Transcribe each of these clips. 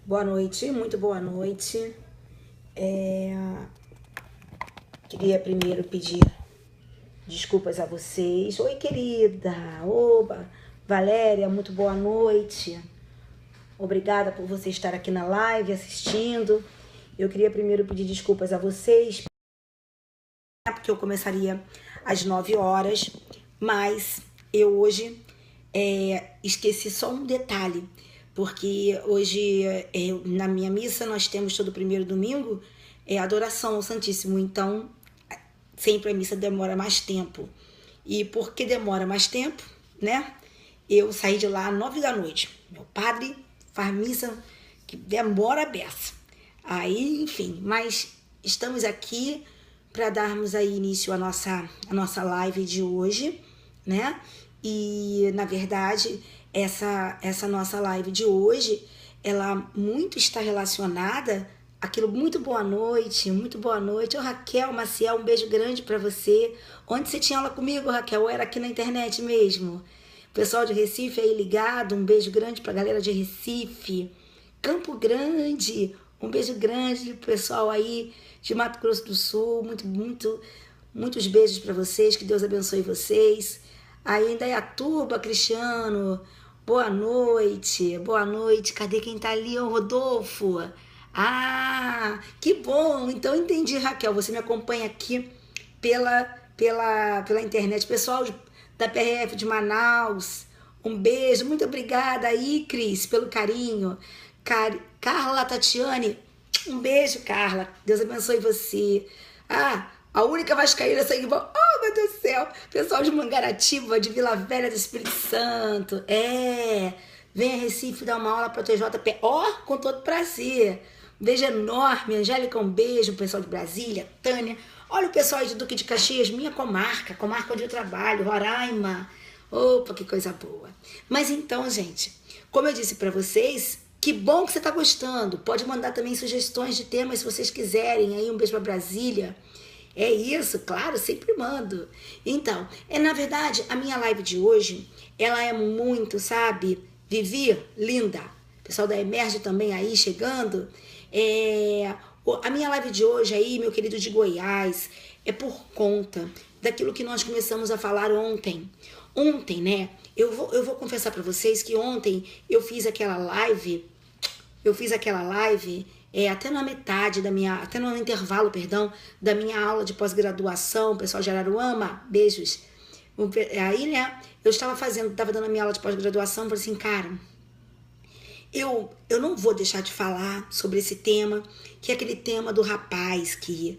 Boa noite, muito boa noite. Queria primeiro pedir desculpas a vocês. Oi, querida. Oba, Valéria, muito boa noite. Obrigada por você estar aqui na live assistindo. Eu queria primeiro pedir desculpas a vocês, porque eu começaria às 9 horas, mas eu hoje esqueci só um detalhe, porque hoje na minha missa nós temos todo primeiro domingo adoração ao Santíssimo, então sempre a missa demora mais tempo. E porque demora mais tempo, né? Eu saí de lá às 9 da noite. Meu padre faz missa que demora a beça. Aí, enfim, mas estamos aqui para darmos aí início à nossa live de hoje, né? E, na verdade, essa nossa live de hoje, ela muito está relacionada àquilo. Muito boa noite, muito boa noite. Ô, Raquel Maciel, um beijo grande para você. Onde você tinha aula comigo, Raquel? Ou era aqui na internet mesmo? O pessoal de Recife aí ligado, um beijo grande para a galera de Recife. Campo Grande, um beijo grande pro pessoal aí de Mato Grosso do Sul. Muitos beijos para vocês, que Deus abençoe vocês. Aí em Indaiatuba, Cristiano, boa noite, boa noite. Cadê quem tá ali, ô Rodolfo? Ah, que bom, então entendi, Raquel, você me acompanha aqui pela internet. Pessoal da PRF de Manaus, um beijo, muito obrigada aí, Cris, pelo carinho. Carla Tatiane, um beijo, Carla, Deus abençoe você. Ah, a única vascaína sangue bom. Oh, meu Deus do céu. Pessoal de Mangaratiba, de Vila Velha do Espírito Santo. Vem a Recife dar uma aula para o TJP. Ó, com todo prazer. Um beijo enorme. Angélica, um beijo. O pessoal de Brasília, Tânia. Olha o pessoal aí de Duque de Caxias, minha comarca onde eu trabalho, Roraima. Opa, que coisa boa. Mas então, gente, como eu disse para vocês, que bom que você está gostando. Pode mandar também sugestões de temas se vocês quiserem. Aí um beijo para Brasília. É isso, claro, sempre mando. Então, na verdade, a minha live de hoje, ela é muito, sabe, Vivi, linda. Pessoal da Emerge também aí chegando. A minha live de hoje aí, meu querido de Goiás, é por conta daquilo que nós começamos a falar ontem. Ontem, né? Eu vou confessar para vocês que ontem eu fiz aquela live até na metade até no intervalo, perdão, da minha aula de pós-graduação, pessoal de Araruama, beijos. Aí, né, eu estava dando a minha aula de pós-graduação, falei assim, cara, eu não vou deixar de falar sobre esse tema, que é aquele tema do rapaz que,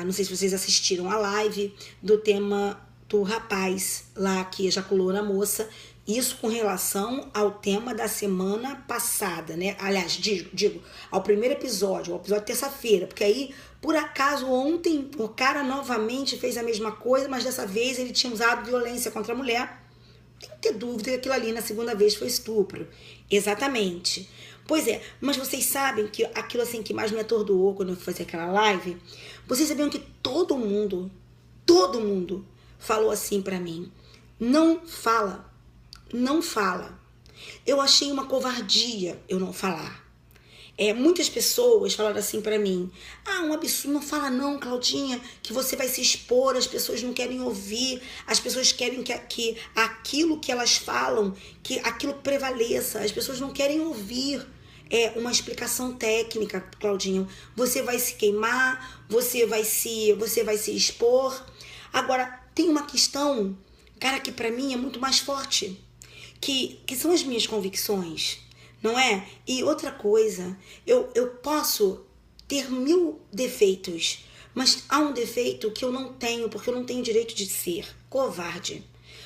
não sei se vocês assistiram a live, do tema do rapaz lá que ejaculou na moça. Isso com relação ao tema da semana passada, né? Aliás, digo, ao primeiro episódio, ao episódio de terça-feira, porque aí, por acaso, ontem o cara novamente fez a mesma coisa, mas dessa vez ele tinha usado violência contra a mulher. Tem que ter dúvida que aquilo ali na segunda vez foi estupro. Exatamente. Pois é, mas vocês sabem que aquilo assim que mais me atordoou quando eu fui fazer aquela live, vocês sabiam que todo mundo falou assim pra mim, não fala. Eu achei uma covardia eu não falar. Muitas pessoas falaram assim pra mim, um absurdo, não fala não, Claudinha, que você vai se expor, as pessoas não querem ouvir, as pessoas querem que aquilo que elas falam, que aquilo prevaleça, as pessoas não querem ouvir uma explicação técnica, Claudinha. Você vai se queimar, você vai se expor. Agora, tem uma questão, cara, que pra mim é muito mais forte, que são as minhas convicções, não é? E outra coisa, eu posso ter 1000 defeitos, mas há um defeito que eu não tenho, porque eu não tenho direito de ser covarde.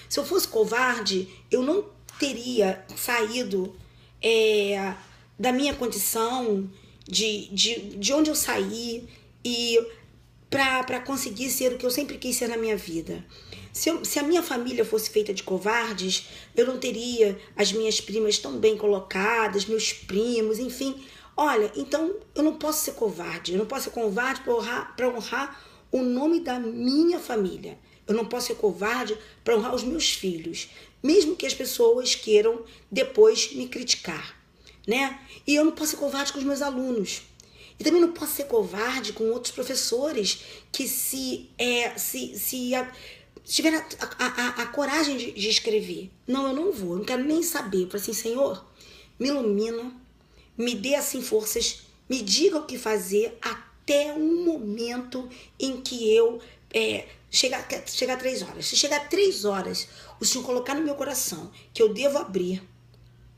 Se eu fosse covarde, eu não teria saído da minha condição, de onde eu saí, e para conseguir ser o que eu sempre quis ser na minha vida. Se a minha família fosse feita de covardes, eu não teria as minhas primas tão bem colocadas, meus primos, enfim. Olha, então eu não posso ser covarde. Eu não posso ser covarde para honrar o nome da minha família. Eu não posso ser covarde para honrar os meus filhos, mesmo que as pessoas queiram depois me criticar. né? E eu não posso ser covarde com os meus alunos. E também não posso ser covarde com outros professores que se tiver a coragem de escrever. Não, eu não vou, eu não quero nem saber. Eu falei assim, Senhor, me ilumina, me dê assim forças, me diga o que fazer até um momento em que eu chegar a 3 horas. Se chegar a 3 horas, o Senhor colocar no meu coração que eu devo abrir,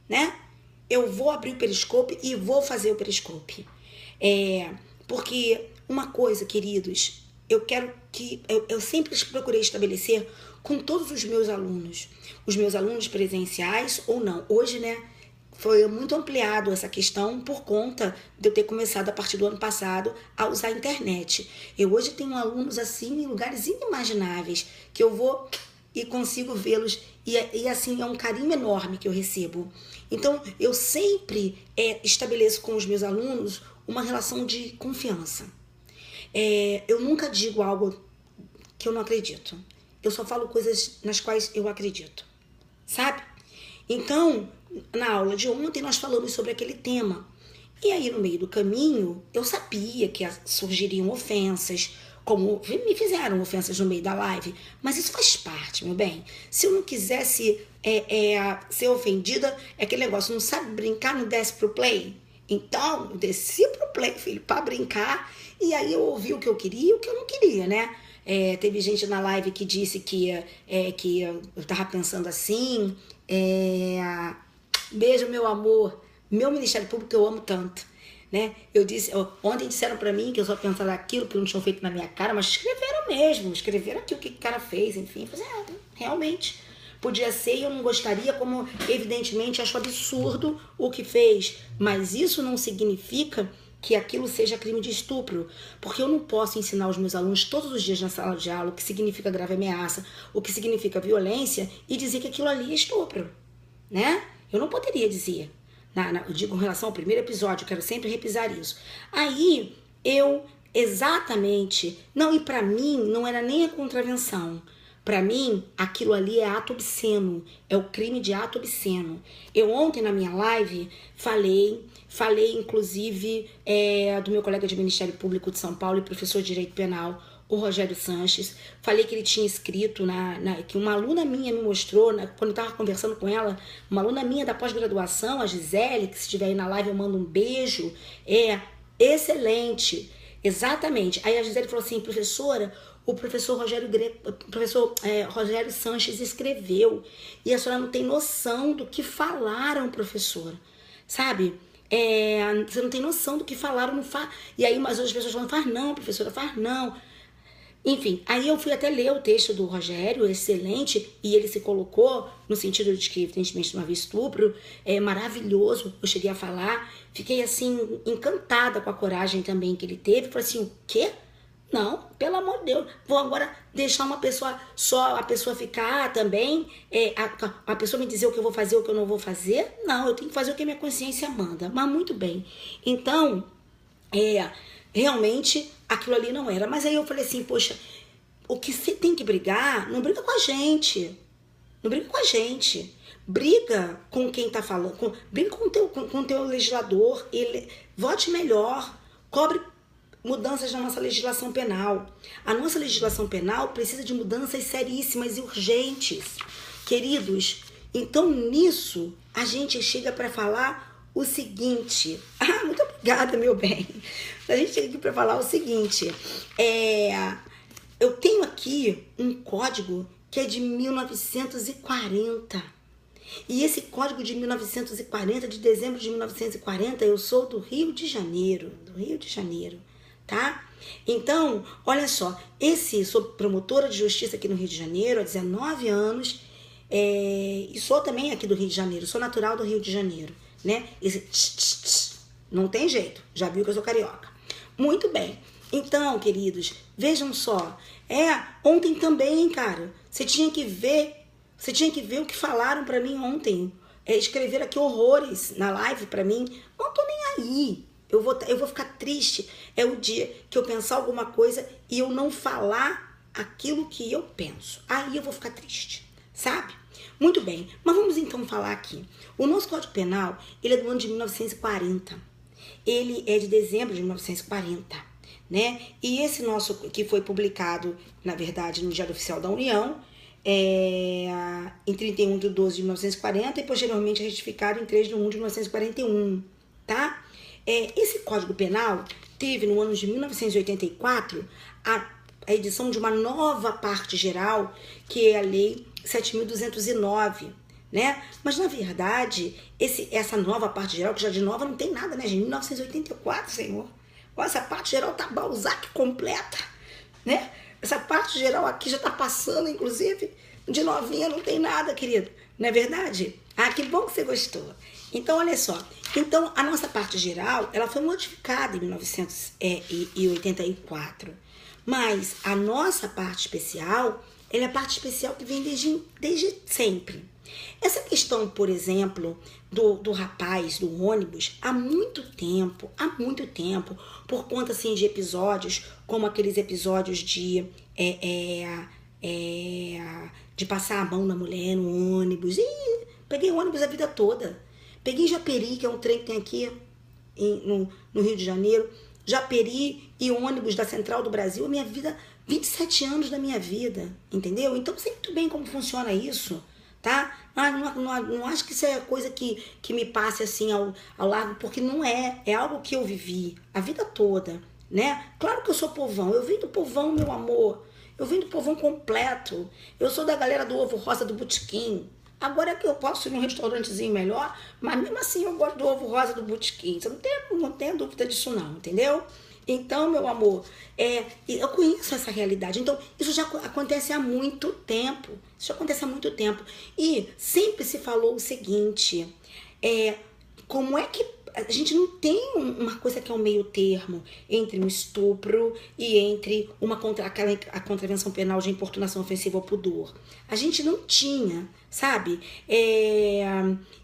né? Eu vou abrir o Periscope e vou fazer o Periscope. Porque uma coisa, queridos, eu quero que eu sempre procurei estabelecer com todos os meus alunos presenciais ou não. Hoje, né, foi muito ampliado essa questão por conta de eu ter começado a partir do ano passado a usar a internet. Eu hoje tenho alunos assim em lugares inimagináveis que eu vou e consigo vê-los e assim é um carinho enorme que eu recebo. Então eu sempre estabeleço com os meus alunos uma relação de confiança. Eu nunca digo algo que eu não acredito. Eu só falo coisas nas quais eu acredito, sabe? Então, na aula de ontem nós falamos sobre aquele tema. E aí no meio do caminho eu sabia que surgiriam ofensas, como me fizeram ofensas no meio da live, mas isso faz parte, meu bem. Se eu não quisesse ser ofendida, é aquele negócio, não sabe brincar, não desce pro play. Então, eu desci pro play, filho, pra brincar, e aí eu ouvi o que eu queria e o que eu não queria, né? Teve gente na live que disse que eu tava pensando assim, beijo, meu amor, meu Ministério Público que eu amo tanto, né? Eu disse, ontem disseram pra mim que eu só pensava aquilo que não tinham feito na minha cara, mas escreveram mesmo, escreveram aqui o que o cara fez, enfim. Eu falei, realmente, podia ser e eu não gostaria, como evidentemente acho absurdo o que fez, mas isso não significa que aquilo seja crime de estupro, porque eu não posso ensinar os meus alunos todos os dias na sala de aula o que significa grave ameaça, o que significa violência e dizer que aquilo ali é estupro, né? Eu não poderia dizer. Eu digo em relação ao primeiro episódio, eu quero sempre repisar isso. Aí, exatamente, e pra mim não era nem a contravenção. Pra mim, aquilo ali é ato obsceno, é o crime de ato obsceno. Eu ontem na minha live falei inclusive do meu colega de Ministério Público de São Paulo e professor de Direito Penal, o Rogério Sanches. Falei que ele tinha escrito, que uma aluna minha me mostrou, quando eu estava conversando com ela, uma aluna minha da pós-graduação, a Gisele, que se estiver aí na live eu mando um beijo, excelente, exatamente. Aí a Gisele falou assim, professora, o professor Rogério Sanches escreveu e a senhora não tem noção do que falaram, professora, sabe? Você não tem noção do que falaram, e aí mas outras pessoas falam, faz não, professora, faz não. Enfim, aí eu fui até ler o texto do Rogério, excelente, e ele se colocou no sentido de que, evidentemente, não havia estupro, maravilhoso, eu cheguei a falar, fiquei assim, encantada com a coragem também que ele teve, falei assim, o quê? Não, pelo amor de Deus, vou agora deixar uma pessoa, só a pessoa ficar também, a pessoa me dizer o que eu vou fazer, o que eu não vou fazer? Não, eu tenho que fazer o que a minha consciência manda, mas muito bem. Então, realmente, aquilo ali não era. Mas aí eu falei assim, poxa, o que você tem que brigar, não briga com a gente, não briga com a gente. Briga com quem tá falando, briga com o teu legislador, vote melhor, cobre mudanças na nossa legislação penal. A nossa legislação penal precisa de mudanças seríssimas e urgentes. Queridos, então nisso a gente chega para falar o seguinte. Muito obrigada, meu bem. A gente chega aqui para falar o seguinte. Eu tenho aqui um código que é de 1940. E esse código de 1940, de dezembro de 1940, eu sou do Rio de Janeiro. Tá? Então, olha só, sou promotora de justiça aqui no Rio de Janeiro há 19 anos e sou também aqui do Rio de Janeiro, sou natural do Rio de Janeiro, né? Não tem jeito, já viu que eu sou carioca. Muito bem, então, queridos, vejam só, ontem também, cara, você tinha que ver o que falaram pra mim ontem, escreveram aqui horrores na live pra mim, não tô nem aí. Eu vou ficar triste. É o dia que eu pensar alguma coisa e eu não falar aquilo que eu penso. Aí eu vou ficar triste, sabe? Muito bem, mas vamos então falar aqui. O nosso Código Penal, ele é do ano de 1940. Ele é de dezembro de 1940, né? E esse nosso, que foi publicado, na verdade, no Diário Oficial da União, em 31 de 12 de 1940 e posteriormente retificado em 3 de 1 de 1941, tá? Esse Código Penal teve, no ano de 1984, a edição de uma nova parte geral, que é a Lei 7.209, né? Mas, na verdade, essa nova parte geral, que já de nova não tem nada, né, gente? 1984, senhor. Essa parte geral tá Balzac completa, né? Essa parte geral aqui já tá passando, inclusive, de novinha não tem nada, querido. Não é verdade? Ah, que bom que você gostou. Então, olha só. Então, a nossa parte geral, ela foi modificada em 1984. Mas a nossa parte especial, ela é a parte especial que vem desde sempre. Essa questão, por exemplo, do rapaz do ônibus, há muito tempo, por conta assim, de episódios, como aqueles episódios de passar a mão na mulher no ônibus. Peguei ônibus a vida toda. Peguei Japeri, que é um trem que tem aqui no Rio de Janeiro. Japeri e ônibus da Central do Brasil, a minha vida, 27 anos da minha vida, entendeu? Então, sei muito bem como funciona isso, tá? Não acho que isso é coisa que me passe assim ao largo, porque não é. É algo que eu vivi a vida toda, né? Claro que eu sou povão, eu vim do povão, meu amor. Eu vim do povão completo. Eu sou da galera do ovo rosa do botequim. Agora é que eu posso ir num restaurantezinho melhor, mas mesmo assim eu gosto do ovo rosa do botequim. Você não tem dúvida disso não, entendeu? Então, meu amor, eu conheço essa realidade. Então, isso já acontece há muito tempo. E sempre se falou o seguinte, como é que a gente não tem uma coisa que é um meio termo entre um estupro e entre a contravenção penal de importunação ofensiva ao pudor. A gente não tinha, sabe?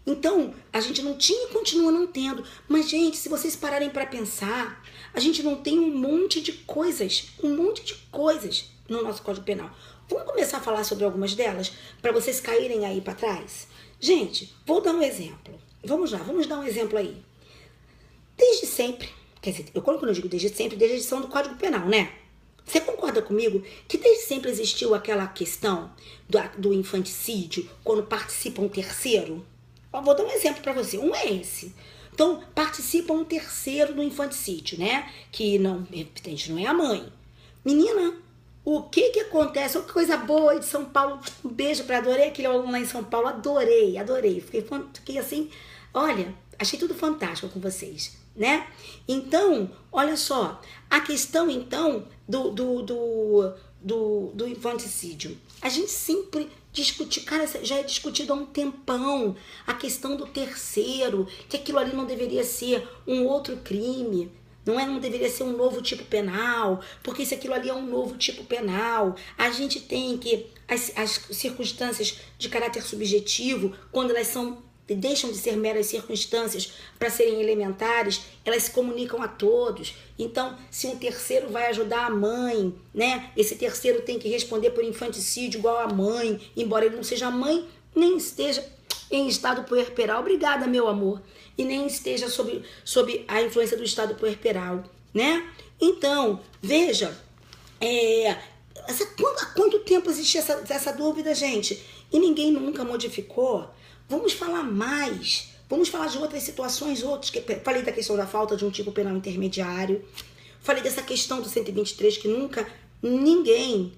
Então, a gente não tinha e continua não tendo. Mas, gente, se vocês pararem para pensar, a gente não tem um monte de coisas no nosso Código Penal. Vamos começar a falar sobre algumas delas para vocês caírem aí para trás? Gente, vou dar um exemplo. Vamos lá, vamos dar um exemplo aí. Desde sempre, quer dizer, quando eu digo desde sempre, desde a edição do Código Penal, né? Você concorda comigo que desde sempre existiu aquela questão do infanticídio, quando participa um terceiro? Eu vou dar um exemplo para você, um é esse. Então, participa um terceiro do infanticídio, né? Que não, evidente, não é a mãe. Menina, o que acontece? Oh, que coisa boa de São Paulo. Um beijo para adorei aquele aluno lá em São Paulo. Adorei. Fiquei assim, olha, achei tudo fantástico com vocês, né? Então, olha só, a questão então do infanticídio. A gente sempre discute, cara, já é discutido há um tempão a questão do terceiro, que aquilo ali não deveria ser um outro crime, não deveria ser um novo tipo penal, porque se aquilo ali é um novo tipo penal, a gente tem que as circunstâncias de caráter subjetivo, quando elas deixam de ser meras circunstâncias para serem elementares, elas se comunicam a todos. Então, se um terceiro vai ajudar a mãe, né? Esse terceiro tem que responder por infanticídio igual a mãe, embora ele não seja mãe, nem esteja em estado puerperal. Obrigada, meu amor. E nem esteja sob a influência do estado puerperal, né? Então, veja, há quanto tempo existe essa dúvida, gente? E ninguém nunca modificou. Vamos falar mais, vamos falar de outras situações, falei da questão da falta de um tipo penal intermediário, falei dessa questão do 123, que nunca, ninguém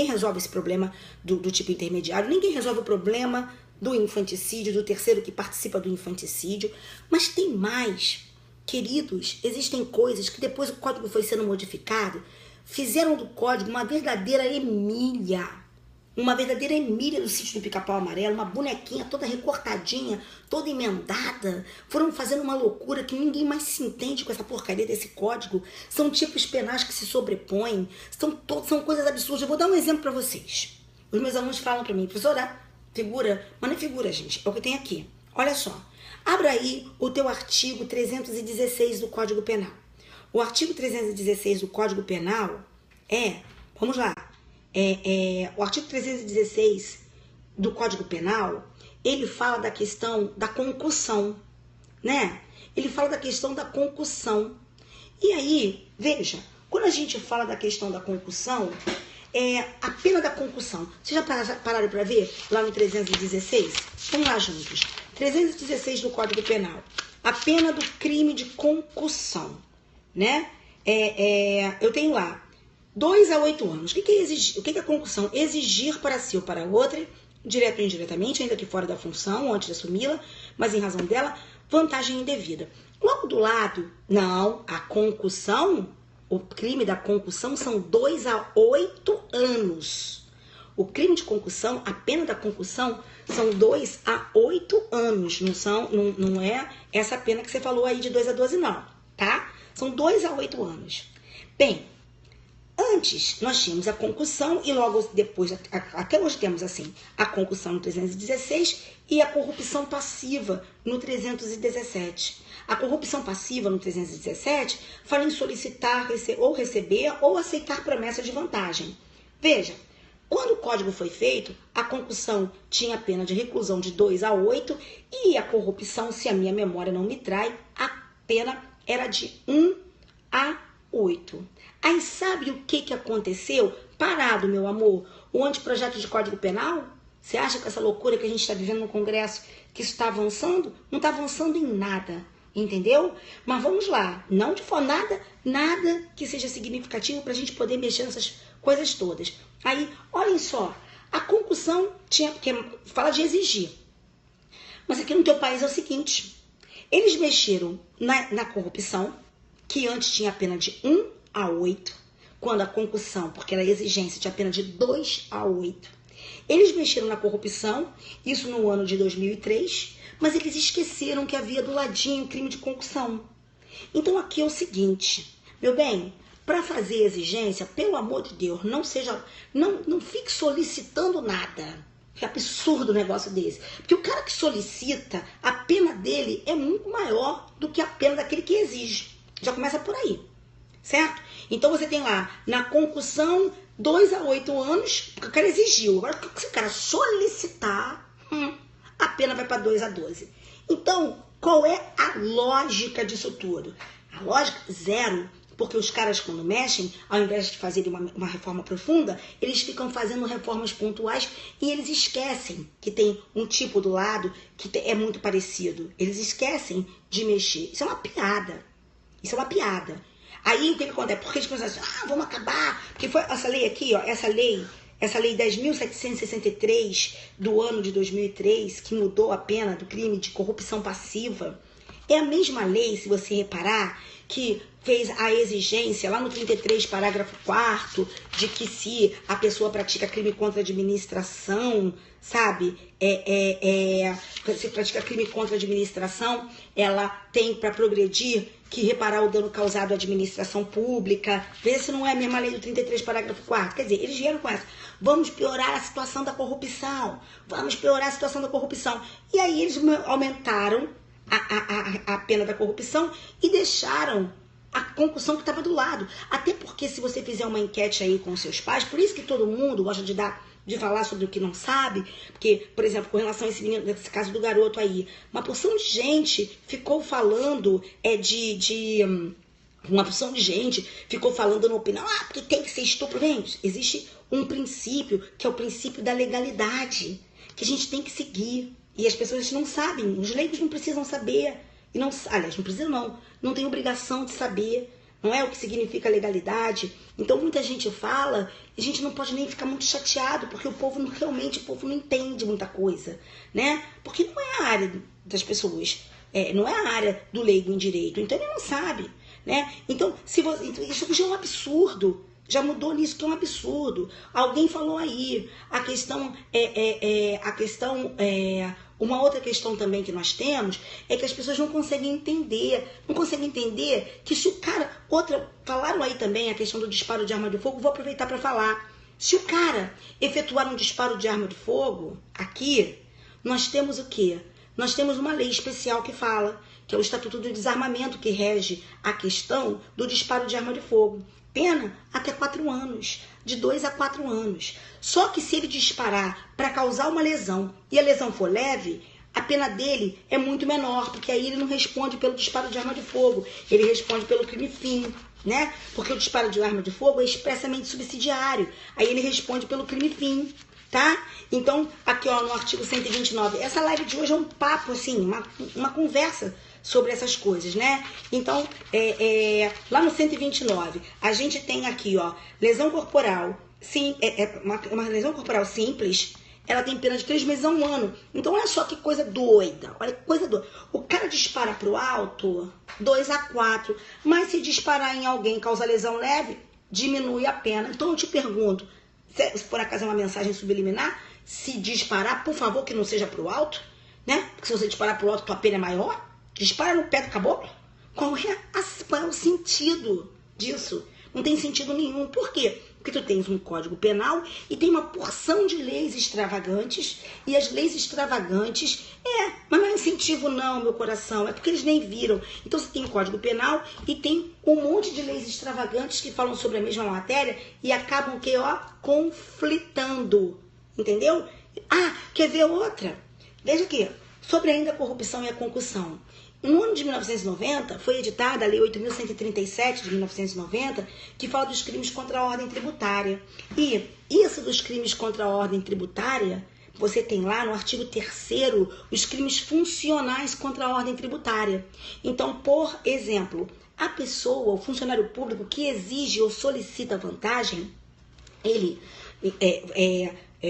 resolve esse problema do tipo intermediário, ninguém resolve o problema do infanticídio, do terceiro que participa do infanticídio, mas tem mais, queridos, existem coisas que depois o código foi sendo modificado, fizeram do código uma verdadeira Emília do Sítio do Pica-Pau Amarelo, uma bonequinha toda recortadinha, toda emendada. Foram fazendo uma loucura que ninguém mais se entende com essa porcaria desse código. São tipos penais que se sobrepõem, são coisas absurdas. Eu vou dar um exemplo para vocês. Os meus alunos falam para mim, professora, figura, mas não é figura, gente, é o que tem aqui. Olha só, abra aí o teu artigo 316 do Código Penal. O artigo 316 do Código Penal vamos lá, o artigo 316, do Código Penal, ele fala da questão da concussão, né? Ele fala da questão da concussão. E aí, veja, quando a gente fala da questão da concussão, a pena da concussão. Vocês já pararam para ver lá no 316? Vamos lá juntos. 316 do Código Penal. A pena do crime de concussão, né? Eu tenho lá 2 a 8 anos. O que é exigir? O que é a concussão? Exigir para si ou para outra, direto ou indiretamente, ainda que fora da função, antes de assumi-la, mas em razão dela, vantagem indevida. Logo do lado, não, a concussão, o crime da concussão são 2 a 8 anos. O crime de concussão, a pena da concussão são 2 a 8 anos. Não é essa pena que você falou aí de 2 a 12 não, tá? São 2 a 8 anos. Bem, antes nós tínhamos a concussão e logo depois, até hoje temos assim, a concussão no 316 e a corrupção passiva no 317. A corrupção passiva no 317 fala em solicitar ou receber ou aceitar promessa de vantagem. Veja, quando o código foi feito, a concussão tinha pena de reclusão de 2 a 8 e a corrupção, se a minha memória não me trai, a pena era de 1 a 8. Aí sabe o que aconteceu? Parado, meu amor, o anteprojeto de Código Penal? Você acha que essa loucura que a gente está vivendo no Congresso, que isso está avançando? Não está avançando em nada, entendeu? Mas vamos lá, não de forma nada que seja significativo para a gente poder mexer nessas coisas todas. Aí, olhem só, a concussão porque fala de exigir. Mas aqui no teu país é o seguinte, eles mexeram na corrupção, que antes tinha a pena de 1 a 8, quando a concussão, porque era exigência, tinha a pena de 2 a 8. Eles mexeram na corrupção, isso no ano de 2003, mas eles esqueceram que havia do ladinho crime de concussão. Então aqui é o seguinte, meu bem, para fazer exigência, pelo amor de Deus, não fique solicitando nada. Que absurdo um negócio desse. Porque o cara que solicita, a pena dele é muito maior do que a pena daquele que exige. Já começa por aí, certo? Então você tem lá, na concussão, 2 a 8 anos, porque o cara exigiu. Agora, se o cara solicitar, a pena vai para 2 a 12. Então, qual é a lógica disso tudo? A lógica, zero. Porque os caras, quando mexem, ao invés de fazerem uma reforma profunda, eles ficam fazendo reformas pontuais e eles esquecem que tem um tipo do lado que é muito parecido. Eles esquecem de mexer. Isso é uma piada. Isso é uma piada. Aí o que acontece? Porque eles pensam assim, vamos acabar. Porque foi essa lei aqui, ó, essa lei 10.763 do ano de 2003, que mudou a pena do crime de corrupção passiva, é a mesma lei, se você reparar, que fez a exigência, lá no 33, parágrafo 4º, de que se a pessoa pratica crime contra a administração, sabe, se pratica crime contra a administração, ela tem para progredir que reparar o dano causado à administração pública. Vê se não é a mesma lei do 33, parágrafo 4º. Quer dizer, eles vieram com essa. Vamos piorar a situação da corrupção. Vamos piorar a situação da corrupção. E aí eles aumentaram a pena da corrupção e deixaram a concussão que estava do lado. Até porque se você fizer uma enquete aí com seus pais, por isso que todo mundo gosta de falar sobre o que não sabe, porque, por exemplo, com relação a esse menino, nesse caso do garoto aí, uma porção de gente ficou falando uma porção de gente ficou falando na opinião, porque tem que ser estupro. Gente, existe um princípio, que é o princípio da legalidade, que a gente tem que seguir. E as pessoas não sabem, os leigos não precisam saber. E não, aliás, não precisam não tem obrigação de saber. Não é o que significa legalidade. Então muita gente fala e a gente não pode nem ficar muito chateado, porque o povo não entende muita coisa, né? Porque não é a área das pessoas, não é a área do leigo em direito, então ele não sabe, né? Então, isso já é um absurdo, já mudou nisso, que é um absurdo. Alguém falou aí, uma outra questão também que nós temos é que as pessoas não conseguem entender que se o cara, falaram aí também a questão do disparo de arma de fogo, vou aproveitar para falar. Se o cara efetuar um disparo de arma de fogo, aqui, nós temos o quê? Nós temos uma lei especial que fala, que é o Estatuto do Desarmamento, que rege a questão do disparo de arma de fogo. Pena até 4 anos, de 2 a 4 anos. Só que se ele disparar para causar uma lesão e a lesão for leve, a pena dele é muito menor, porque aí ele não responde pelo disparo de arma de fogo, ele responde pelo crime fim, né? Porque o disparo de arma de fogo é expressamente subsidiário, aí ele responde pelo crime fim, tá? Então, aqui ó, no artigo 129, essa live de hoje é um papo, assim, uma conversa sobre essas coisas, né? Então, lá no 129, a gente tem aqui, ó, lesão corporal, sim, uma lesão corporal simples, ela tem pena de 3 meses a 1 ano. Então, olha só que coisa doida, olha que coisa doida. O cara dispara pro alto, 2 a 4, mas se disparar em alguém e causar lesão leve, diminui a pena. Então, eu te pergunto, se por acaso é uma mensagem subliminar, se disparar, por favor, que não seja pro alto, né? Porque se você disparar pro alto, tua pena é maior. Dispara no pé do caboclo? Qual é o sentido disso? Não tem sentido nenhum. Por quê? Porque tu tens um código penal e tem uma porção de leis extravagantes. E as leis extravagantes, mas não é incentivo não, meu coração. É porque eles nem viram. Então você tem o código penal e tem um monte de leis extravagantes que falam sobre a mesma matéria e acabam que, ó, conflitando. Entendeu? Ah, quer ver outra? Veja aqui. Sobre ainda a corrupção e a concussão. No ano de 1990, foi editada a Lei 8.137 de 1990, que fala dos crimes contra a ordem tributária. E isso dos crimes contra a ordem tributária, você tem lá no artigo 3º os crimes funcionais contra a ordem tributária. Então, por exemplo, a pessoa, o funcionário público que exige ou solicita vantagem, ele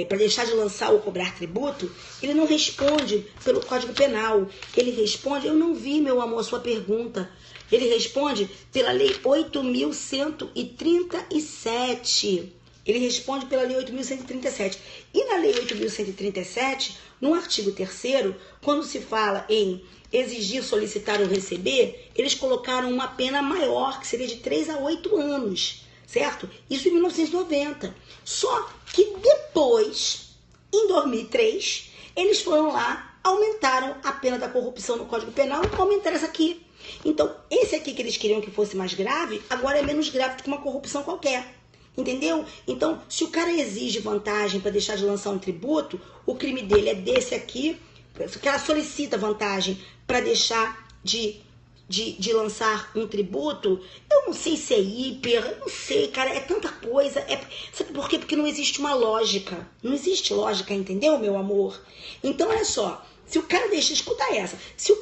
para deixar de lançar ou cobrar tributo, ele não responde pelo Código Penal. Ele responde, eu não vi, meu amor, a sua pergunta. Ele responde pela Lei 8.137. Ele responde pela Lei 8.137. E na Lei 8.137, no artigo 3º, quando se fala em exigir, solicitar ou receber, eles colocaram uma pena maior, que seria de 3 a 8 anos. Certo? Isso em 1990. Só que depois, em 2003, eles foram lá, aumentaram a pena da corrupção no Código Penal e aumentaram essa aqui. Então, esse aqui que eles queriam que fosse mais grave, agora é menos grave do que uma corrupção qualquer. Entendeu? Então, se o cara exige vantagem para deixar de lançar um tributo, o crime dele é desse aqui. Se o cara solicita vantagem para deixar de lançar um tributo, eu não sei se é hiper, eu não sei, cara, é tanta coisa. Sabe por quê? Porque não existe uma lógica. Não existe lógica, entendeu, meu amor? Então, olha só, se o cara escuta essa, se o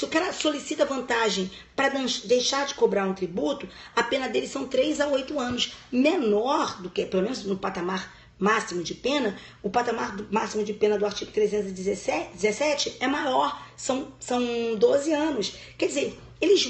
cara solicita vantagem para deixar de cobrar um tributo, a pena dele são 3 a 8 anos. Menor do que, pelo menos no patamar máximo de pena, o patamar máximo de pena do artigo 317 é maior, são 12 anos. Quer dizer, eles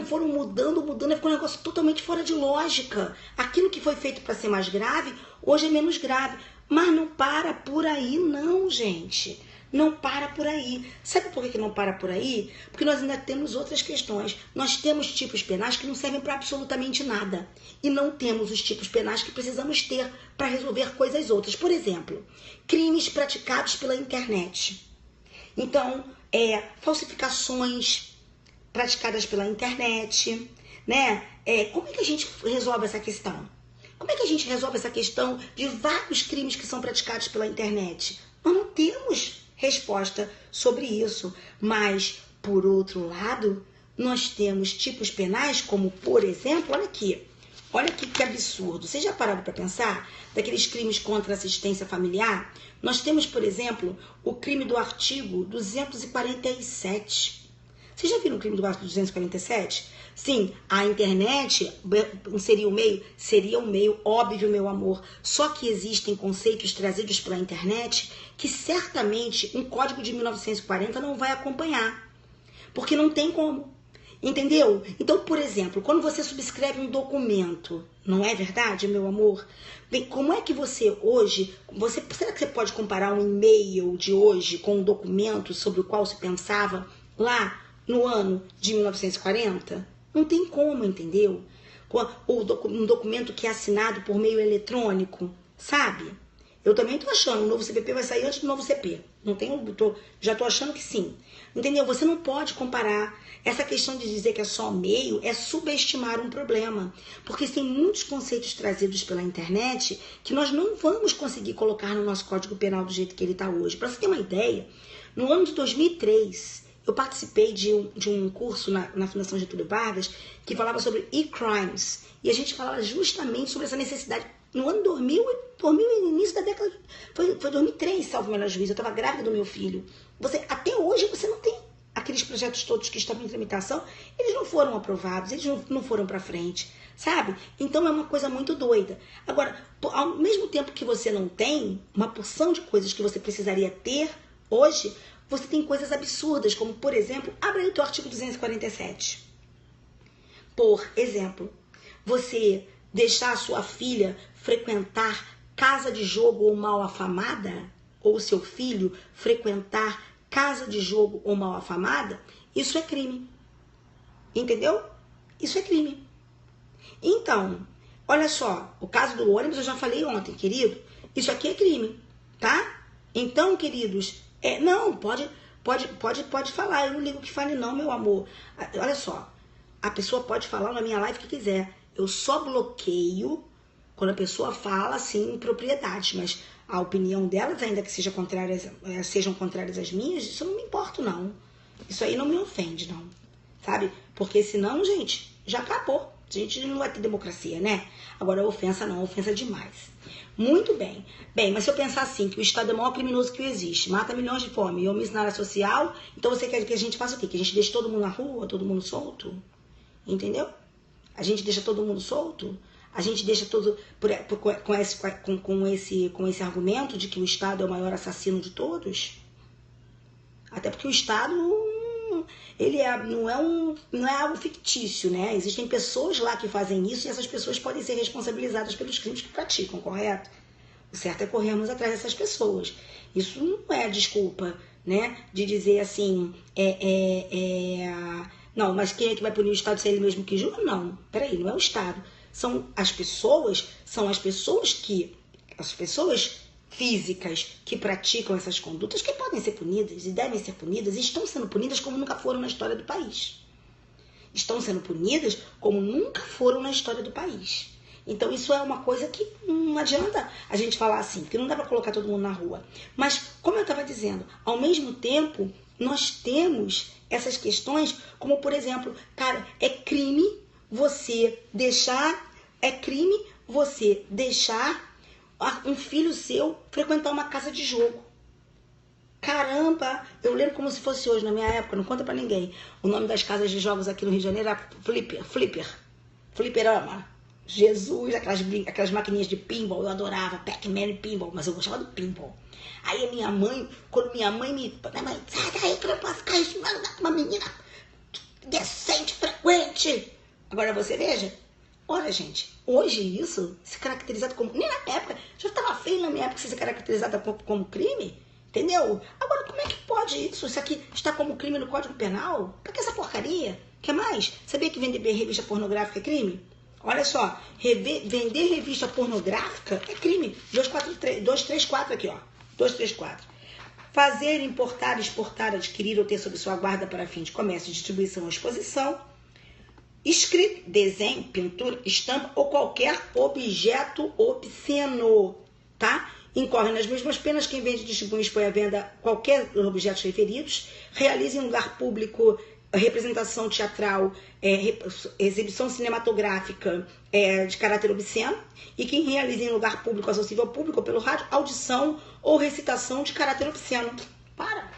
foram mudando, ficou um negócio totalmente fora de lógica. Aquilo que foi feito para ser mais grave, hoje é menos grave. Mas não para por aí não, gente. Não para por aí. Sabe por que não para por aí? Porque nós ainda temos outras questões. Nós temos tipos penais que não servem para absolutamente nada. E não temos os tipos penais que precisamos ter para resolver coisas outras. Por exemplo, crimes praticados pela internet. Então, falsificações praticadas pela internet, né? Como é que a gente resolve essa questão? Como é que a gente resolve essa questão de vários crimes que são praticados pela internet? Nós não temos resposta sobre isso, mas, por outro lado, nós temos tipos penais como, por exemplo, olha aqui que absurdo. Vocês já pararam para pensar daqueles crimes contra a assistência familiar? Nós temos, por exemplo, o crime do artigo 247. Vocês já viram o crime do artigo 247? Sim, a internet seria um meio óbvio, meu amor. Só que existem conceitos trazidos pela internet que certamente um código de 1940 não vai acompanhar. Porque não tem como. Entendeu? Então, por exemplo, quando você subscreve um documento, não é verdade, meu amor? Bem, como é que você hoje, será que você pode comparar um e-mail de hoje com um documento sobre o qual se pensava lá no ano de 1940? Não tem como, entendeu? Um documento que é assinado por meio eletrônico, sabe? Eu também tô achando, o novo CPP vai sair antes do novo CP. Já tô achando que sim. Entendeu? Você não pode comparar. Essa questão de dizer que é só meio é subestimar um problema. Porque tem muitos conceitos trazidos pela internet que nós não vamos conseguir colocar no nosso Código Penal do jeito que ele está hoje. Para você ter uma ideia, no ano de 2003, eu participei de um curso na Fundação Getúlio Vargas que falava sobre e-crimes. E a gente falava justamente sobre essa necessidade. No ano 2000, no início da década, foi 2003, salvo o melhor juízo, eu estava grávida do meu filho. Até hoje você não tem aqueles projetos todos que estavam em tramitação, eles não foram aprovados, eles não foram para frente, sabe? Então é uma coisa muito doida. Agora, ao mesmo tempo que você não tem uma porção de coisas que você precisaria ter hoje, você tem coisas absurdas, como, por exemplo, abre aí o teu artigo 247. Por exemplo, você deixar a sua filha frequentar casa de jogo ou mal afamada, ou seu filho frequentar casa de jogo ou mal afamada, isso é crime. Entendeu? Isso é crime. Então, olha só, o caso do ônibus eu já falei ontem, querido, isso aqui é crime, tá? Então, queridos, não, pode falar, eu não ligo que fale não, meu amor. Olha só, a pessoa pode falar na minha live o que quiser, eu só bloqueio quando a pessoa fala assim em propriedade, mas a opinião delas, ainda que sejam contrárias às minhas, isso não me importa, não. Isso aí não me ofende, não. Sabe? Porque senão, gente, já acabou. A gente não vai ter democracia, né? Agora, ofensa não, ofensa demais. Muito bem. Bem, mas se eu pensar assim, que o Estado é o maior criminoso que existe, mata milhões de fome e omissa na área social, então você quer que a gente faça o quê? Que a gente deixe todo mundo na rua, todo mundo solto? Entendeu? A gente deixa todo mundo solto? A gente deixa todo com esse argumento de que o Estado é o maior assassino de todos? Até porque o Estado não é algo fictício, né? Existem pessoas lá que fazem isso e essas pessoas podem ser responsabilizadas pelos crimes que praticam, correto? O certo é corrermos atrás dessas pessoas. Isso não é desculpa, né? De dizer assim, não, mas quem é que vai punir o Estado se é ele mesmo que julga? Não, peraí, não é o Estado. As pessoas físicas que praticam essas condutas que podem ser punidas e devem ser punidas e estão sendo punidas como nunca foram na história do país. Estão sendo punidas como nunca foram na história do país. Então isso é uma coisa que não adianta a gente falar assim, porque não dá para colocar todo mundo na rua. Mas, como eu estava dizendo, ao mesmo tempo, nós temos essas questões, como por exemplo, cara, é crime você deixar um filho seu frequentar uma casa de jogo. Caramba, eu lembro como se fosse hoje, na minha época, não conta pra ninguém. O nome das casas de jogos aqui no Rio de Janeiro era Fliperama. Jesus, aquelas maquininhas de pinball, eu adorava, Pac-Man e pinball, mas eu gostava do pinball. Aí a minha mãe, quando minha mãe sai daí que eu não posso ficar ensinando uma menina decente, frequente. Agora você veja, olha gente, hoje isso se caracterizado como, nem na época, já estava feio na minha época ser caracterizada como crime, entendeu? Agora como é que pode isso? Isso aqui está como crime no Código Penal? Pra que essa porcaria? Que mais? Sabia que vender revista pornográfica é crime? Olha só, vender revista pornográfica é crime. 234 aqui, ó. 234. Fazer, importar, exportar, adquirir ou ter sob sua guarda para fim de comércio, distribuição ou exposição. Escrito, desenho, pintura, estampa ou qualquer objeto obsceno, tá? Incorre nas mesmas penas quem vende, distribui e expõe à venda qualquer objetos referidos, realiza em lugar público representação teatral, exibição cinematográfica de caráter obsceno, e quem realiza em lugar público, acessível ao público ou pelo rádio, audição ou recitação de caráter obsceno. Para!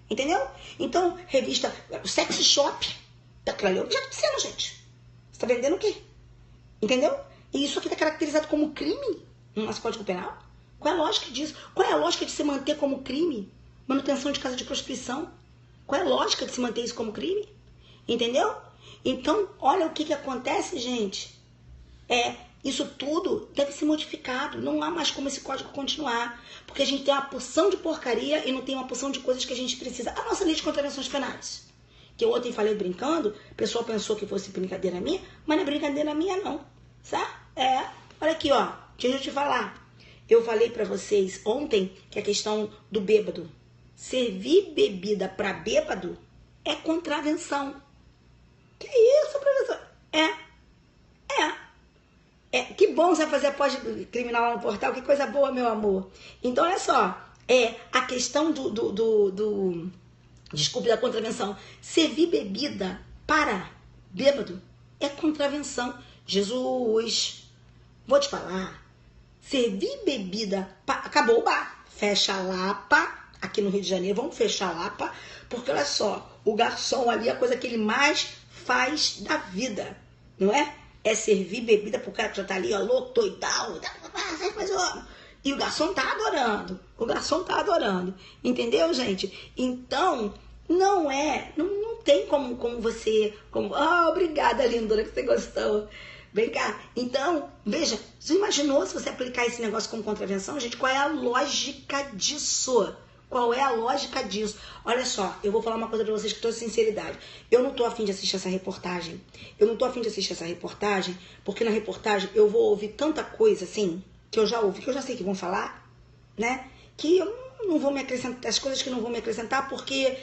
Entendeu? Então, revista, sex shop, aquilo ali é objeto obsceno, gente. Você tá vendendo o quê? Entendeu? E isso aqui está caracterizado como crime no nosso Código Penal. Qual é a lógica disso? Qual é a lógica de se manter como crime manutenção de casa de prostituição? Qual é a lógica de se manter isso como crime? Entendeu? Então, olha o que acontece, gente. Isso tudo deve ser modificado. Não há mais como esse código continuar. Porque a gente tem uma porção de porcaria e não tem uma porção de coisas que a gente precisa. A nossa lei de contravenções penais, que eu ontem falei brincando, o pessoal pensou que fosse brincadeira minha, mas não é brincadeira minha, não. Sabe? Olha aqui, ó. Deixa eu te falar. Eu falei pra vocês ontem que a questão do bêbado, servir bebida para bêbado é contravenção. Que isso, professor? Que bom você vai fazer a pós-criminal lá no portal, que coisa boa, meu amor. Então, olha só, a questão desculpe, da contravenção. Servir bebida para bêbado é contravenção. Jesus, vou te falar, servir bebida, acabou o bar, fecha a Lapa, aqui no Rio de Janeiro, vamos fechar a Lapa, porque olha só, o garçom ali é a coisa que ele mais faz da vida, não é? É servir bebida pro cara que já tá ali, ó, louco, doidão, e o garçom tá adorando, entendeu, gente? Então, não tem como você, obrigada, lindona, que você gostou. Vem cá. Então, veja, você imaginou se você aplicar esse negócio como contravenção, gente? Qual é a lógica disso? Qual é a lógica disso? Olha só, eu vou falar uma coisa pra vocês com toda sinceridade. Eu não tô afim de assistir essa reportagem. Porque na reportagem eu vou ouvir tanta coisa, assim, que eu já ouvi, que eu já sei que vão falar, né? Que eu não vou me acrescentar, as coisas que não vão me acrescentar, porque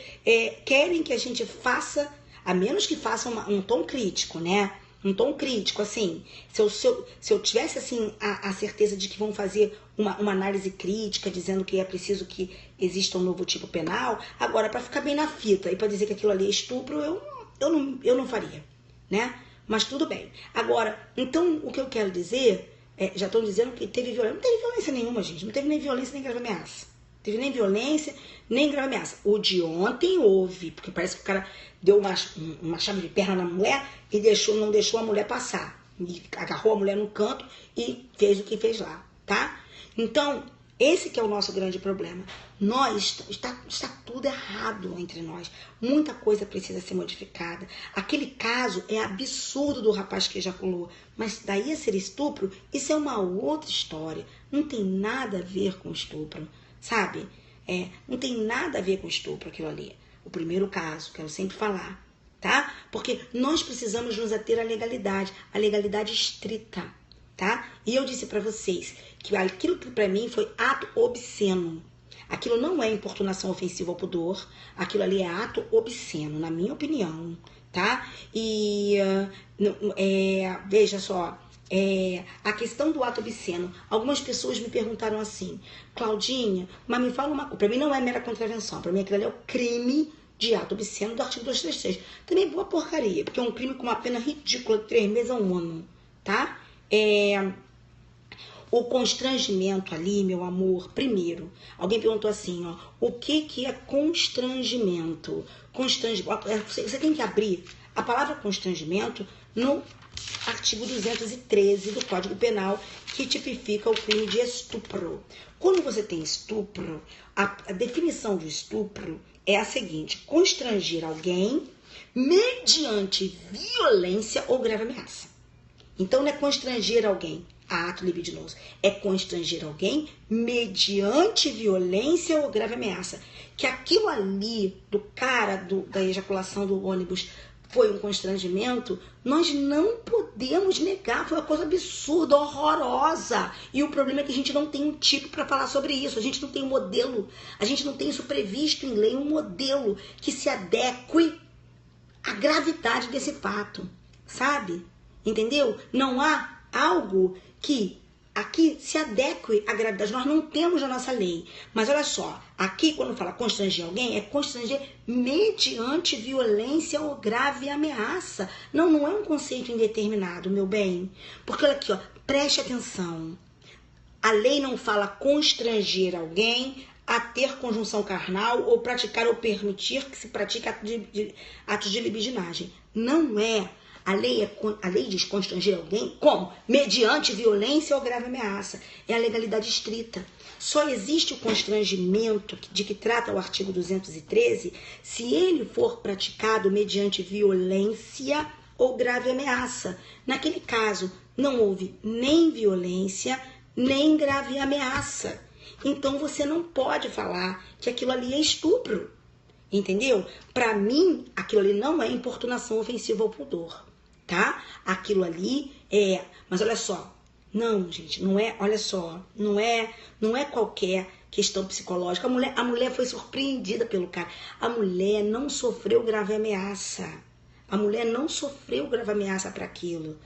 querem que a gente faça, a menos que faça um tom crítico, né? Um tom crítico, assim, se eu tivesse, assim, a certeza de que vão fazer uma análise crítica, dizendo que é preciso que exista um novo tipo penal, agora, para ficar bem na fita e para dizer que aquilo ali é estupro, eu não faria, né? Mas tudo bem. Agora, então, o que eu quero dizer, já estão dizendo que teve violência. Não teve violência nenhuma, gente, não teve nem violência nem grave ameaça. Teve nem violência, nem grave ameaça. O de ontem houve, porque parece que o cara deu uma chave de perna na mulher e não deixou a mulher passar. E agarrou a mulher no canto e fez o que fez lá, tá? Então, esse que é o nosso grande problema. Está tudo errado entre nós. Muita coisa precisa ser modificada. Aquele caso é absurdo do rapaz que ejaculou. Mas daí a ser estupro, isso é uma outra história. Não tem nada a ver com estupro. Sabe? Não tem nada a ver com estupro aquilo ali. O primeiro caso, quero sempre falar, tá? Porque nós precisamos nos ater à legalidade estrita, tá? E eu disse pra vocês que aquilo que pra mim foi ato obsceno. Aquilo não é importunação ofensiva ao pudor, aquilo ali é ato obsceno, na minha opinião, tá? E veja só, a questão do ato obsceno. Algumas pessoas me perguntaram assim, Claudinha, mas me fala uma coisa, pra mim não é mera contravenção, pra mim aquilo ali é o crime de ato obsceno do artigo 236. Também boa porcaria, porque é um crime com uma pena ridícula de 3 meses a 1 ano, tá? O constrangimento ali, meu amor, primeiro, alguém perguntou assim, ó, o que é constrangimento? Você tem que abrir a palavra constrangimento no artigo 213 do Código Penal, que tipifica o crime de estupro. Quando você tem estupro, a definição do estupro é a seguinte: constranger alguém mediante violência ou grave ameaça. Então não é constranger alguém a ato libidinoso, é constranger alguém mediante violência ou grave ameaça. Que aquilo ali do cara da ejaculação do ônibus foi um constrangimento, nós não podemos negar, foi uma coisa absurda, horrorosa. E o problema é que a gente não tem um tipo para falar sobre isso, a gente não tem um modelo, a gente não tem isso previsto em lei, um modelo que se adeque à gravidade desse fato, sabe? Entendeu? Não há algo que aqui se adeque à gravidade. Nós não temos na nossa lei. Mas olha só, aqui quando fala constranger alguém, é constranger mediante violência ou grave ameaça. Não é um conceito indeterminado, meu bem. Porque olha aqui, ó, preste atenção. A lei não fala constranger alguém a ter conjunção carnal ou praticar ou permitir que se pratique atos de libidinagem. Não é. A lei diz constranger alguém como? Mediante violência ou grave ameaça. É a legalidade estrita. Só existe o constrangimento de que trata o artigo 213 se ele for praticado mediante violência ou grave ameaça. Naquele caso, não houve nem violência, nem grave ameaça. Então, você não pode falar que aquilo ali é estupro. Entendeu? Para mim, aquilo ali não é importunação ofensiva ao pudor. Tá? Aquilo ali mas olha só, não, gente, não é, olha só, não é qualquer questão psicológica. A mulher foi surpreendida pelo cara. A mulher não sofreu grave ameaça. A mulher não sofreu grave ameaça para aquilo.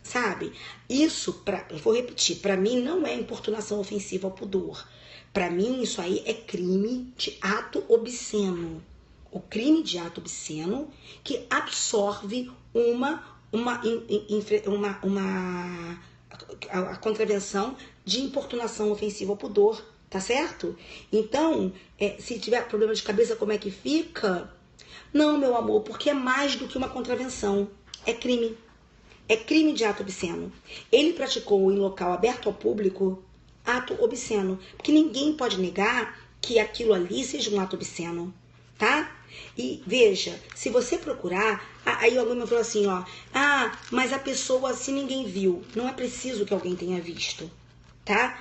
Sabe? Isso, eu vou repetir, para mim não é importunação ofensiva ao pudor. Para mim isso aí é crime de ato obsceno. O crime de ato obsceno que absorve a contravenção de importunação ofensiva ao pudor, tá certo? Então, se tiver problema de cabeça, como é que fica? Não, meu amor, porque é mais do que uma contravenção. É crime. É crime de ato obsceno. Ele praticou em local aberto ao público ato obsceno. Porque ninguém pode negar que aquilo ali seja um ato obsceno, tá? E veja, se você procurar, aí alguém me falou assim, ó, mas a pessoa, se ninguém viu, não é preciso que alguém tenha visto, tá?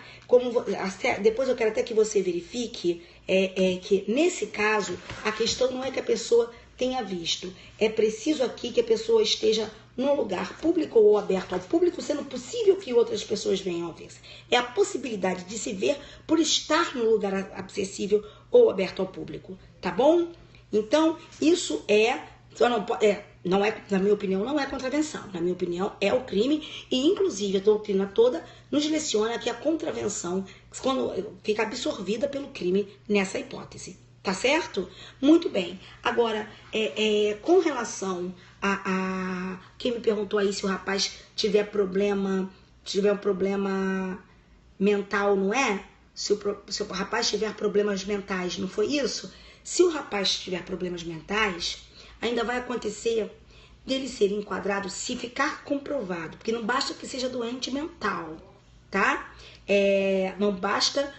Depois eu quero até que você verifique que nesse caso, a questão não é que a pessoa tenha visto, é preciso aqui que a pessoa esteja num lugar público ou aberto ao público, sendo possível que outras pessoas venham a ver. É a possibilidade de se ver por estar no lugar acessível ou aberto ao público, tá bom? Então, isso não é, na minha opinião, não é contravenção. Na minha opinião, é o crime e, inclusive, a doutrina toda nos direciona que a contravenção quando fica absorvida pelo crime nessa hipótese. Tá certo? Muito bem. Agora, com relação a quem me perguntou aí se o rapaz tiver um problema mental, não é? Se o rapaz tiver problemas mentais, não foi isso? Se o rapaz tiver problemas mentais, ainda vai acontecer dele ser enquadrado se ficar comprovado, porque não basta que seja doente mental, tá? Não basta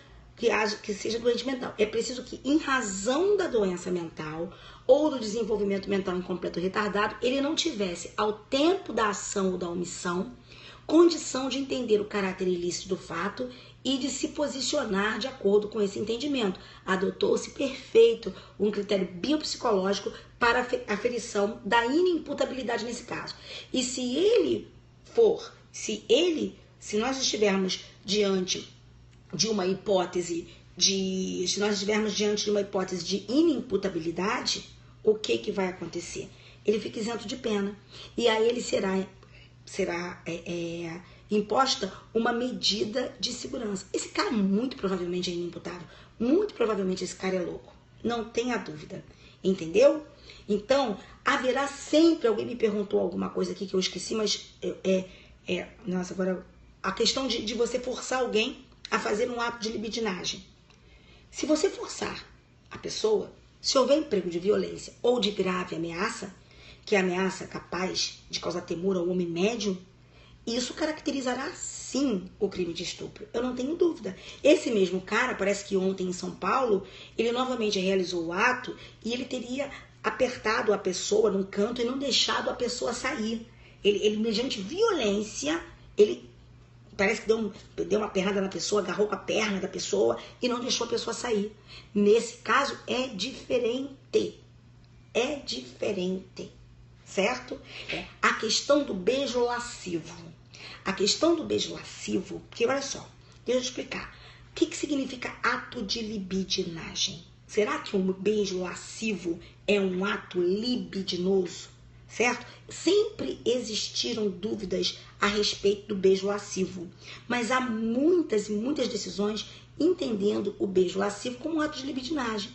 que seja doente mental. É preciso que, em razão da doença mental ou do desenvolvimento mental incompleto ou retardado, ele não tivesse, ao tempo da ação ou da omissão, condição de entender o caráter ilícito do fato e de se posicionar de acordo com esse entendimento. Adotou-se perfeito um critério biopsicológico para a aferição da inimputabilidade nesse caso. E se nós estivermos diante de uma hipótese de inimputabilidade, o que vai acontecer? Ele fica isento de pena. E aí ele será imposta uma medida de segurança. Esse cara muito provavelmente é inimputável. Muito provavelmente esse cara é louco. Não tenha dúvida. Entendeu? Então, haverá sempre... Alguém me perguntou alguma coisa aqui que eu esqueci, mas... Nossa, agora... A questão de você forçar alguém a fazer um ato de libidinagem. Se você forçar a pessoa, se houver emprego de violência ou de grave ameaça, que é ameaça capaz de causar temor ao homem médio, isso caracterizará sim o crime de estupro. Eu não tenho dúvida. Esse mesmo cara, parece que ontem em São Paulo, ele novamente realizou o ato e ele teria apertado a pessoa num canto e não deixado a pessoa sair. Ele mediante violência, ele parece que deu uma pernada na pessoa, agarrou com a perna da pessoa e não deixou a pessoa sair. Nesse caso é diferente. É diferente. Certo? A questão do beijo lascivo. A questão do beijo lascivo, porque olha só, deixa eu explicar. O que significa ato de libidinagem? Será que um beijo lascivo é um ato libidinoso? Certo? Sempre existiram dúvidas a respeito do beijo lascivo, mas há muitas e muitas decisões entendendo o beijo lascivo como um ato de libidinagem.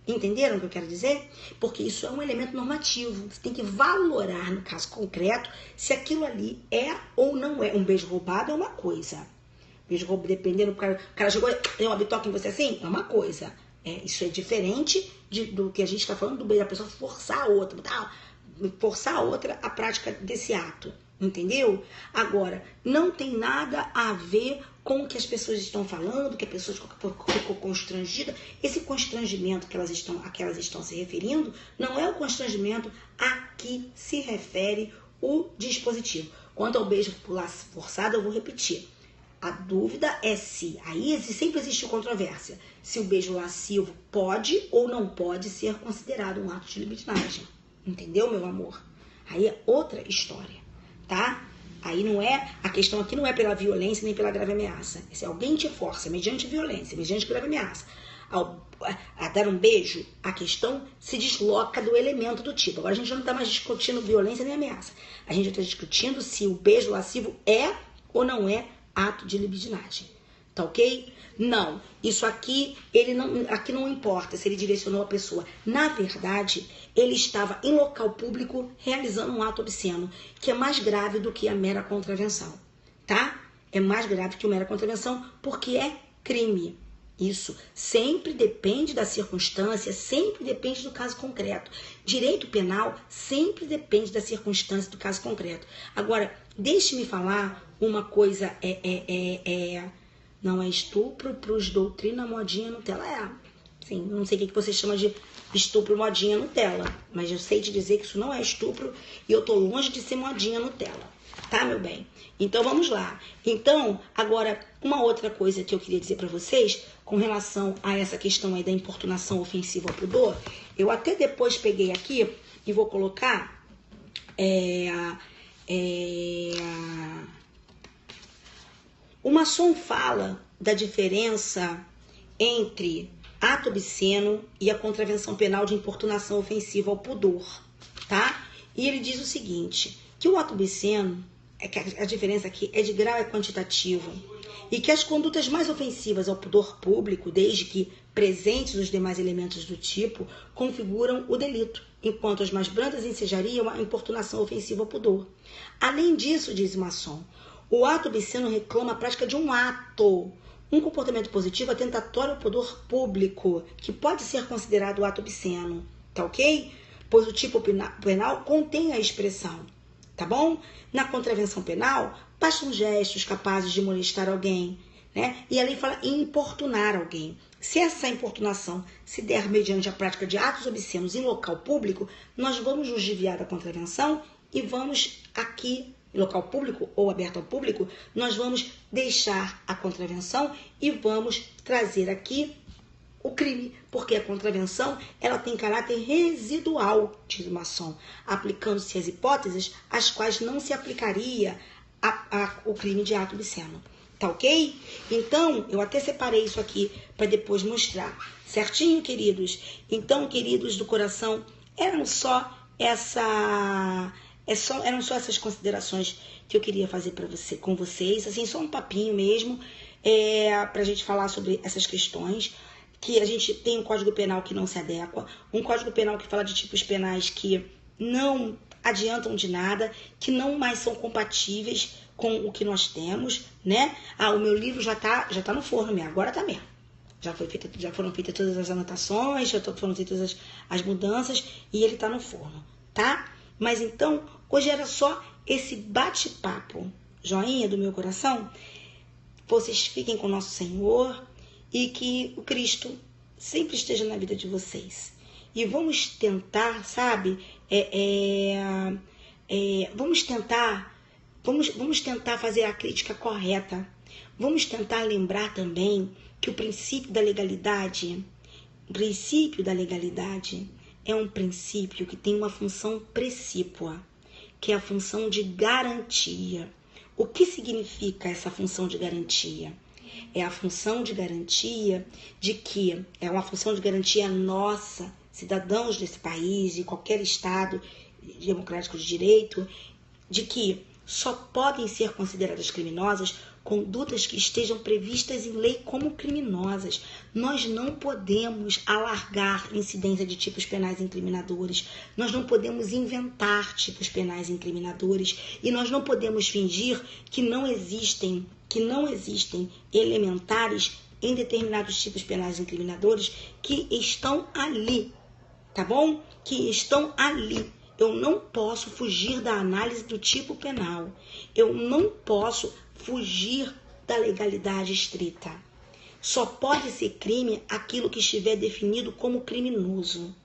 Entenderam o que eu quero dizer? Porque isso é um elemento normativo. Você tem que valorar, no caso concreto, se aquilo ali é ou não é. Um beijo roubado é uma coisa. Beijo roubado, dependendo, o cara chegou e deu uma bitoca em você assim, é uma coisa. Isso é diferente do que a gente está falando do beijo, da pessoa forçar a outra, a prática desse ato. Entendeu? Agora, não tem nada a ver com o que as pessoas estão falando, que a pessoa ficou constrangida. Esse constrangimento a que elas estão se referindo não é o constrangimento a que se refere o dispositivo. Quanto ao beijo forçado, eu vou repetir. A dúvida é se, aí sempre existe controvérsia, se o beijo lascivo pode ou não pode ser considerado um ato de libidinagem. Entendeu, meu amor? Aí é outra história. Tá? Aí não é, a questão aqui não é pela violência nem pela grave ameaça. Se alguém te força mediante violência, mediante grave ameaça, a dar um beijo, a questão se desloca do elemento do tipo. Agora a gente não está mais discutindo violência nem ameaça. A gente está discutindo se o beijo lascivo é ou não é ato de libidinagem. Tá ok? Não. Isso aqui, aqui não importa se ele direcionou a pessoa. Na verdade, ele estava em local público realizando um ato obsceno, que é mais grave do que a mera contravenção. Tá? É mais grave que a mera contravenção porque é crime. Isso sempre depende da circunstância, sempre depende do caso concreto. Direito penal sempre depende da circunstância do caso concreto. Agora, deixe-me falar uma coisa, não é estupro pros doutrina modinha Nutella. Sim, não sei o que você chama de estupro modinha Nutella, mas eu sei te dizer que isso não é estupro e eu tô longe de ser modinha Nutella. Tá, meu bem? Então, vamos lá. Então, agora, uma outra coisa que eu queria dizer para vocês, com relação a essa questão aí da importunação ofensiva ao pudor, eu até depois peguei aqui e vou colocar o Masson fala da diferença entre ato obsceno e a contravenção penal de importunação ofensiva ao pudor, tá? E ele diz o seguinte, que o ato obsceno, que a diferença aqui é de grau é quantitativo, e que as condutas mais ofensivas ao pudor público, desde que presentes os demais elementos do tipo, configuram o delito, enquanto as mais brandas ensejariam a importunação ofensiva ao pudor. Além disso, diz Masson, o ato obsceno reclama a prática de um ato, um comportamento positivo atentatório ao pudor público, que pode ser considerado ato obsceno, tá ok? Pois o tipo penal contém a expressão, tá bom? Na contravenção penal, bastam gestos capazes de molestar alguém, né? E a lei fala em importunar alguém. Se essa importunação se der mediante a prática de atos obscenos em local público, nós vamos nos desviar da contravenção e vamos aqui, em local público ou aberto ao público, nós vamos deixar a contravenção e vamos trazer aqui o crime, porque a contravenção ela tem caráter residual, diz o Masson, aplicando-se as hipóteses às quais não se aplicaria o crime de ato obsceno. Tá ok? Então, eu até separei isso aqui para depois mostrar. Certinho, queridos? Então, queridos do coração, eram só essas considerações que eu queria fazer com vocês, assim, só um papinho mesmo, para a gente falar sobre essas questões, que a gente tem um Código Penal que não se adequa, um Código Penal que fala de tipos penais que não adiantam de nada, que não mais são compatíveis com o que nós temos, né? O meu livro já tá no forno mesmo, agora tá mesmo. Já foram feitas todas as anotações, já foram feitas as mudanças e ele tá no forno, tá? Mas então, hoje era só esse bate-papo, joinha do meu coração. Vocês fiquem com o nosso Senhor e que o Cristo sempre esteja na vida de vocês. E vamos tentar, sabe, vamos tentar fazer a crítica correta. Vamos tentar lembrar também que o princípio da legalidade é um princípio que tem uma função precípua, que é a função de garantia. O que significa essa função de garantia? É a função de garantia de que é uma função de garantia nossa, cidadãos desse país, de qualquer estado democrático de direito, de que só podem ser consideradas criminosas condutas que estejam previstas em lei como criminosas. Nós não podemos alargar incidência de tipos penais incriminadores, nós não podemos inventar tipos penais incriminadores e nós não podemos fingir que não existem elementares em determinados tipos penais incriminadores que estão ali, tá bom? Que estão ali. Eu não posso fugir da análise do tipo penal. Eu não posso fugir da legalidade estrita. Só pode ser crime aquilo que estiver definido como criminoso.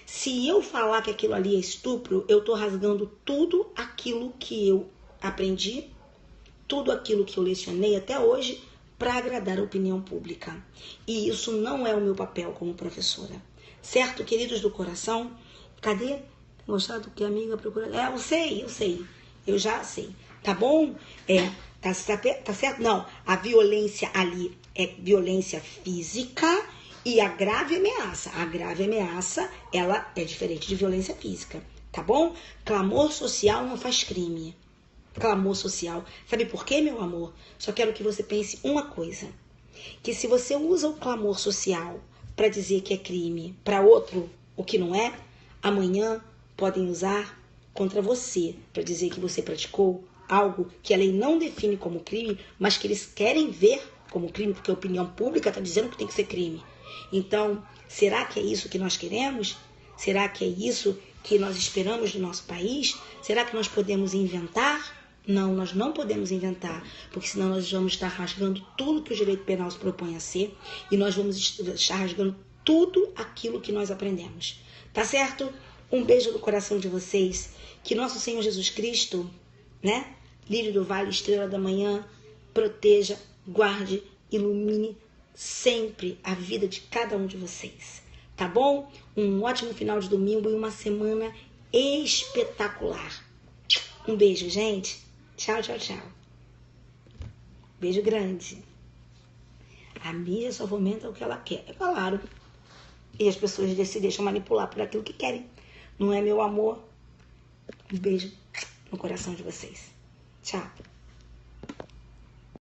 Se eu falar que aquilo ali é estupro, eu estou rasgando tudo aquilo que eu aprendi, tudo aquilo que eu lecionei até hoje para agradar a opinião pública. E isso não é o meu papel como professora. Certo, queridos do coração? Cadê? Gostado do que a amiga procura? Eu sei. Eu já sei. tá bom? Tá certo? Não, a violência ali é violência física e a grave ameaça. A grave ameaça, ela é diferente de violência física, tá bom? Clamor social não faz crime. Clamor social. Sabe por quê, meu amor? Só quero que você pense uma coisa. Que se você usa o clamor social para dizer que é crime para outro o que não é, amanhã podem usar contra você para dizer que você praticou algo que a lei não define como crime, mas que eles querem ver como crime, porque a opinião pública está dizendo que tem que ser crime. Então, será que é isso que nós queremos? Será que é isso que nós esperamos do nosso país? Será que nós podemos inventar? Não, nós não podemos inventar, porque senão nós vamos estar rasgando tudo que o direito penal se propõe a ser e nós vamos estar rasgando tudo aquilo que nós aprendemos. Tá certo? Um beijo no coração de vocês. Que nosso Senhor Jesus Cristo, né? Lírio do Vale, estrela da manhã, proteja, guarde, ilumine sempre a vida de cada um de vocês. Tá bom? Um ótimo final de domingo e uma semana espetacular. Um beijo, gente. Tchau, tchau, tchau. Beijo grande. A mídia só fomenta o que ela quer, é claro. E as pessoas se deixam manipular por aquilo que querem. Não é, meu amor? Um beijo no coração de vocês. Tchau.